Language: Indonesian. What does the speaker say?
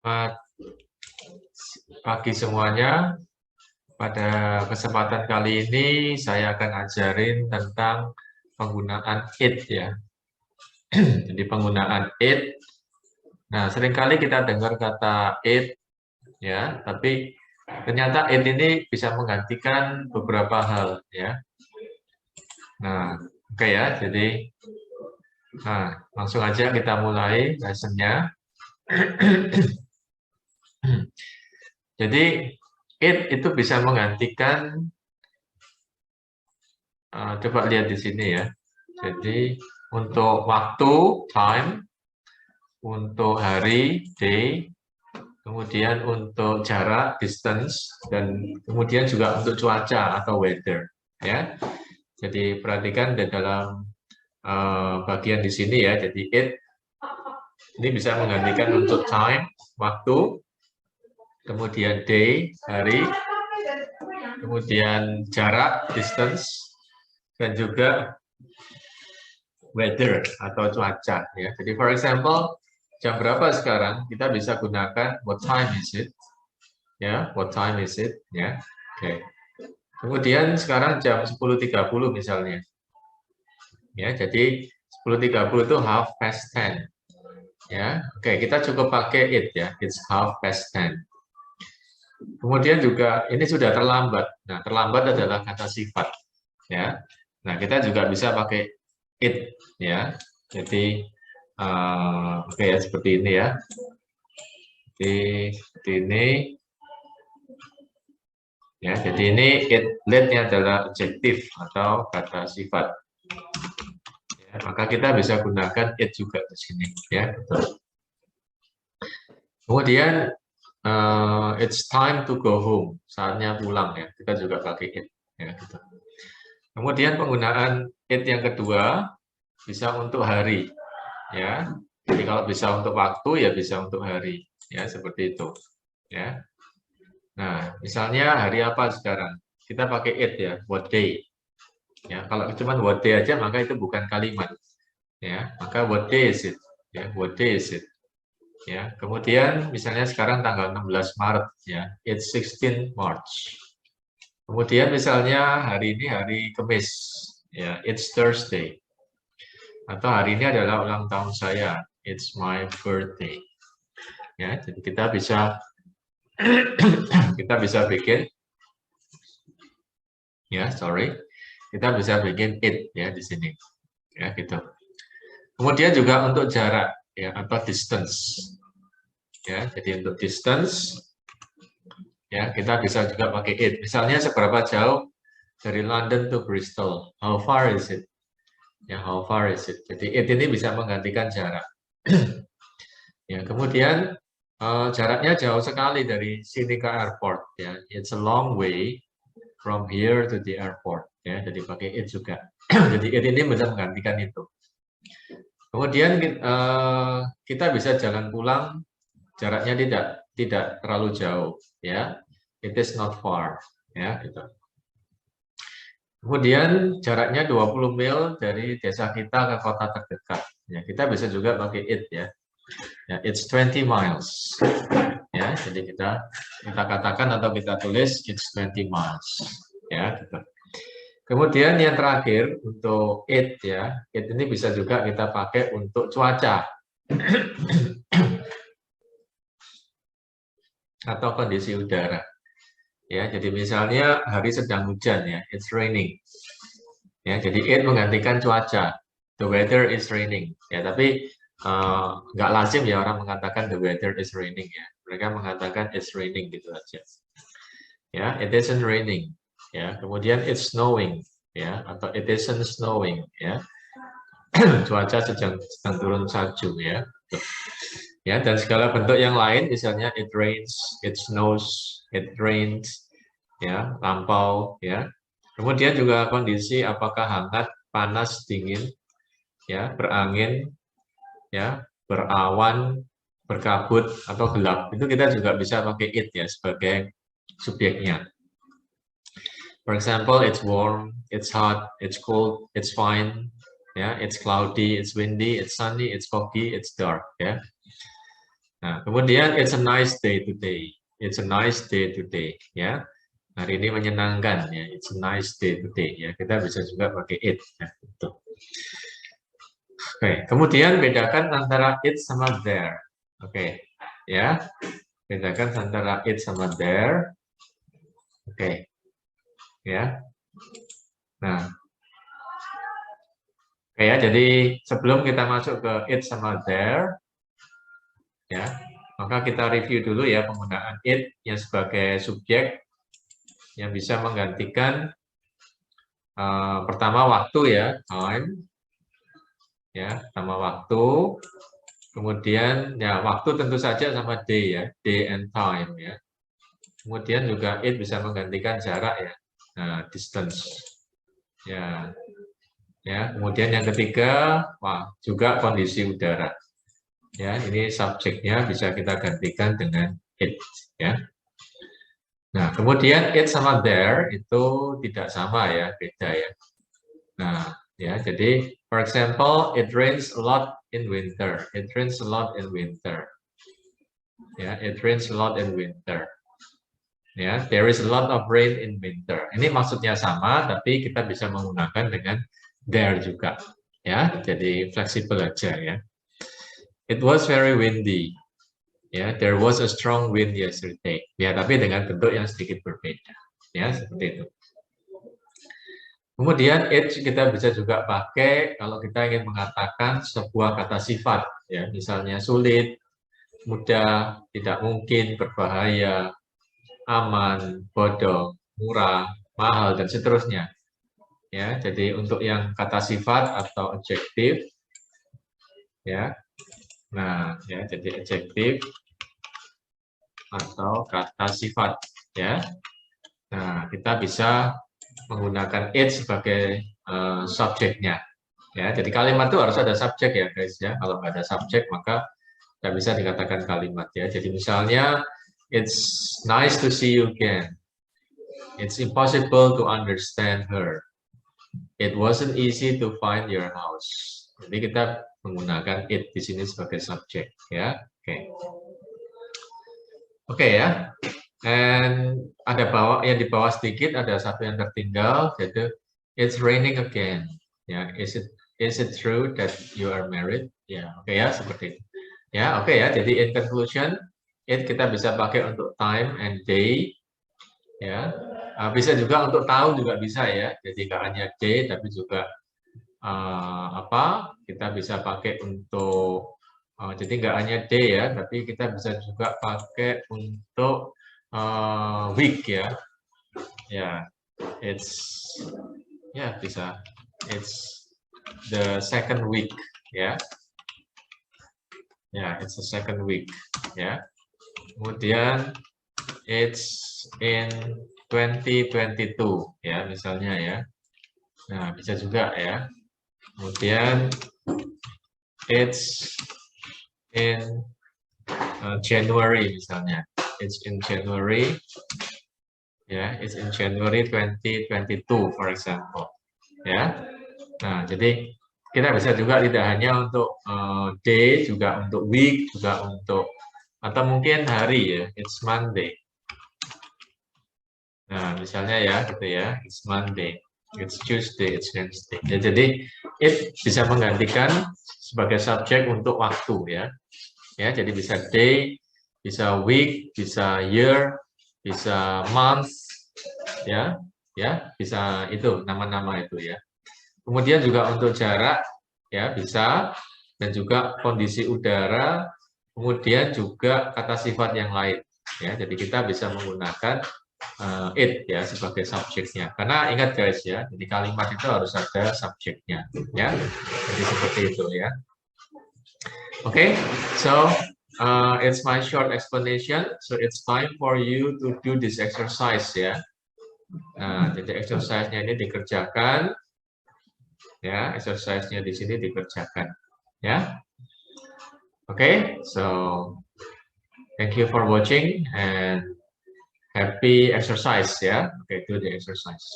Selamat pagi semuanya. Pada kesempatan kali ini saya akan ajarin tentang penggunaan it ya. Jadi penggunaan it. Nah, seringkali kita dengar kata it ya, tapi ternyata it ini bisa menggantikan beberapa hal ya. Nah, oke ya. Jadi langsung aja kita mulai lesson-nya. Jadi it itu bisa menggantikan coba lihat di sini ya. Jadi untuk waktu time, untuk hari day, kemudian untuk jarak distance, dan kemudian juga untuk cuaca atau weather ya. Jadi perhatikan di dalam bagian di sini ya. Jadi it ini bisa menggantikan untuk time, waktu, kemudian day, hari, kemudian jarak distance, dan juga weather atau cuaca ya. Jadi for example, jam berapa sekarang? Kita bisa gunakan what time is it? Ya, what time is it? Ya. Oke. Kemudian sekarang jam 10.30 misalnya. Ya, jadi 10.30 itu half past 10. Ya. Oke, kita cukup pakai it ya. It's half past 10. Kemudian juga ini sudah terlambat. Nah, terlambat adalah kata sifat ya. Nah, kita juga bisa pakai it ya. Jadi oke ya, seperti ini ya. Jadi seperti ini. Ya, jadi ini it-nya adalah adjektif atau kata sifat. Ya, maka kita bisa gunakan it juga di sini. Ya, betul. Kemudian it's time to go home. Saatnya pulang ya. Kita juga pakai it. Ya, gitu. Kemudian penggunaan it yang kedua bisa untuk hari. Ya, jadi kalau bisa untuk waktu ya bisa untuk hari. Ya, seperti itu. Ya. Nah, misalnya hari apa sekarang? Kita pakai it ya, what day. Ya, kalau cuma what day aja maka itu bukan kalimat. Ya, maka what day is it? Ya, what day is it? Ya, kemudian misalnya sekarang tanggal 16 Maret ya, it's 16 March. Kemudian misalnya hari ini hari Kamis, ya, it's Thursday. Atau hari ini adalah ulang tahun saya, it's my birthday. Ya, jadi kita bisa bikin ya, kita bisa bikin it ya di sini. Ya, gitu. Kemudian juga untuk jarak ya atau distance. Ya, jadi untuk distance ya kita bisa juga pakai it. Misalnya seberapa jauh dari London to Bristol? How far is it? Ya, how far is it? Jadi it ini bisa menggantikan jarak. Ya, kemudian jaraknya jauh sekali dari sini ke airport ya. It's a long way from here to the airport ya. Jadi pakai it juga. Jadi it ini bisa menggantikan itu. Kemudian kita bisa jalan pulang, jaraknya tidak terlalu jauh ya. It is not far ya, gitu. Kemudian jaraknya 20 mil dari desa kita ke kota terdekat. Ya, kita bisa juga pakai it ya. Ya, it's 20 miles. Ya, jadi kita katakan atau kita tulis it's 20 miles. Ya, gitu. Kemudian yang terakhir untuk it ya, it ini bisa juga kita pakai untuk cuaca atau kondisi udara. Ya, jadi misalnya hari sedang hujan ya, it's raining. Ya, jadi it menggantikan cuaca. The weather is raining. Ya, tapi nggak lazim ya orang mengatakan the weather is raining ya. Mereka mengatakan it's raining gitu aja. Ya, it isn't raining. Ya, kemudian it's snowing ya atau it isn't snowing ya. Cuaca sedang turun salju ya. Ya, dan segala bentuk yang lain misalnya it rains, it snows, it rains ya, lampau ya. Kemudian juga kondisi apakah hangat, panas, dingin ya, berangin ya, berawan, berkabut atau gelap. Itu kita juga bisa pakai it ya sebagai subjeknya. For example, it's warm, it's hot, it's cold, it's fine, ya, it's cloudy, it's windy, it's sunny, it's foggy, it's dark, ya. Nah, kemudian it's a nice day today. It's a nice day today, ya. Hari ini menyenangkan, ya. It's a nice day today, ya. Kita bisa juga pakai it, ya. Gitu. Oke, kemudian bedakan antara it sama there. Oke, ya. Bedakan antara it sama there. Oke, ya. Nah, oke ya. Jadi sebelum kita masuk ke it sama there, ya, maka kita review dulu ya penggunaan it yang sebagai subjek yang bisa menggantikan pertama waktu ya, time, ya, pertama waktu, kemudian ya waktu tentu saja sama day ya, day and time ya. Kemudian juga it bisa menggantikan jarak ya, nah, distance, ya, ya. Kemudian yang ketiga, wah, juga kondisi udara. Ya, ini subjeknya bisa kita gantikan dengan it, ya. Nah, kemudian it sama there itu tidak sama ya, beda ya. Nah, ya, jadi for example, it rains a lot in winter. It rains a lot in winter. Ya, it rains a lot in winter. Ya, there is a lot of rain in winter. Ini maksudnya sama, tapi kita bisa menggunakan dengan there juga. Ya, jadi fleksibel aja ya. It was very windy. Ya, there was a strong wind yesterday. Ya, tapi dengan bentuk yang sedikit berbeda. Ya, seperti itu. Kemudian it kita bisa juga pakai kalau kita ingin mengatakan sebuah kata sifat. Ya, misalnya sulit, mudah, tidak mungkin, berbahaya, aman, bodoh, murah, mahal, dan seterusnya. Ya, jadi untuk yang kata sifat atau adjektif, ya. Nah, ya, jadi adjektif atau kata sifat, ya. Nah, kita bisa menggunakan it sebagai subjeknya, ya. Jadi kalimat itu harus ada subjek ya, guys ya. Kalau nggak ada subjek maka tidak bisa dikatakan kalimat ya. Jadi misalnya, it's nice to see you again. It's impossible to understand her. It wasn't easy to find your house. Jadi kita menggunakan it di sini sebagai subjek ya. Oke. Oke ya. And ada yang di bawah sedikit ada satu yang tertinggal, yaitu it's raining again. Ya, is it true that you are married? Ya, oke ya, seperti itu. Ya, oke ya. Jadi in conclusion, it kita bisa pakai untuk time and day. Ya, bisa juga untuk tahun juga bisa ya. Jadi nggak hanya day, tapi juga kita bisa pakai untuk jadi nggak hanya day ya, tapi kita bisa juga pakai untuk week ya. Ya, bisa. It's the second week ya. Ya, it's the second week ya. Kemudian it's in 2022 ya, misalnya ya. Nah, bisa juga ya. Kemudian it's in January misalnya. It's in January. Ya, it's in January 2022 for example. Ya. Nah, jadi kita bisa juga tidak hanya untuk day, juga untuk week, juga untuk atau mungkin hari ya. It's Monday. Nah, misalnya ya gitu ya. It's Monday. It's Tuesday, it's Wednesday. Ya, jadi it bisa menggantikan sebagai subjek untuk waktu ya. Ya, jadi bisa day, bisa week, bisa year, bisa month ya. Ya, bisa itu nama-nama itu ya. Kemudian juga untuk jarak ya bisa, dan juga kondisi udara, kemudian juga kata sifat yang lain ya. Jadi kita bisa menggunakan it ya sebagai subjeknya. Karena ingat guys ya, jadi kalimat itu harus ada subjeknya ya. Jadi seperti itu ya. Okay, so it's my short explanation. So it's time for you to do this exercise ya. Nah, jadi exercise-nya ini dikerjakan ya, exercise-nya di sini dikerjakan ya. Okay, so thank you for watching and happy exercise ya. Okay, do the exercise.